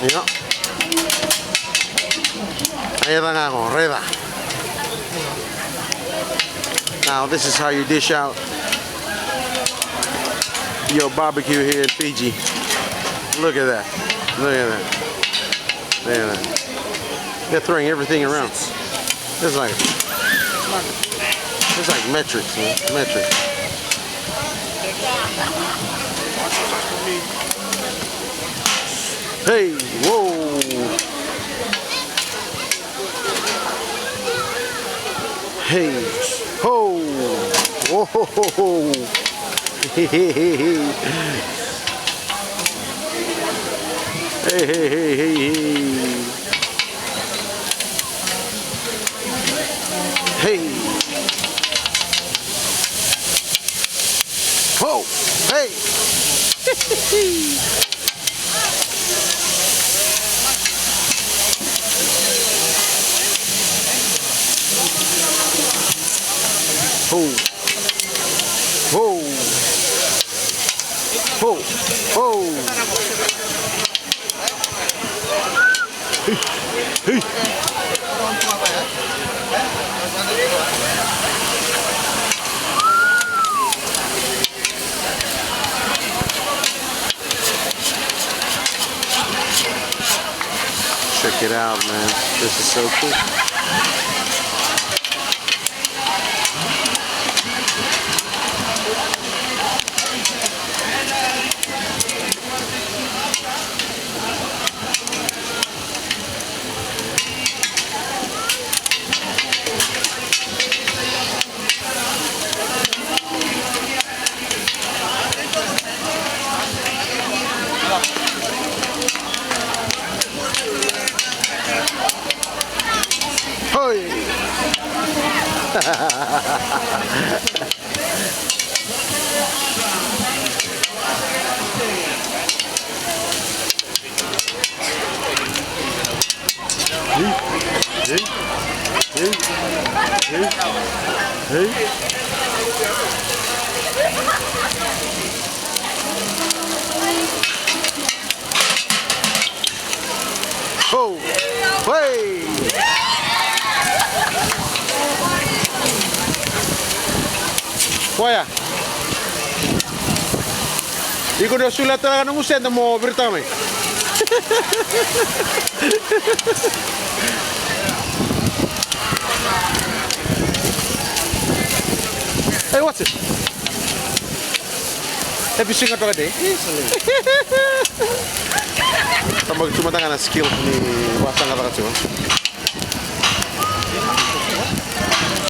Ja. Ayan nga ako, reda. Now this is how you dish out your barbecue here in Fiji. Look at that. Look at that. Look at that. They're throwing everything around. It's like metrics, man. Metrics. Hey, whoa. Hey, ho. Whoa. Hey, hey, hey, hey. Hey, hey, hey, hey, hey. Hey. Oh, hey. Oh. Oh. Oh. Oh. Hey. Hey. Check it out, man. This is so cool. Hey! Oh! Hey! Waya. Iko udah sulit talaga ng usen mo bertama. Hey, what's it? Have you seen it already? Tambah cuma tangan skill ni bahasa kata-kata.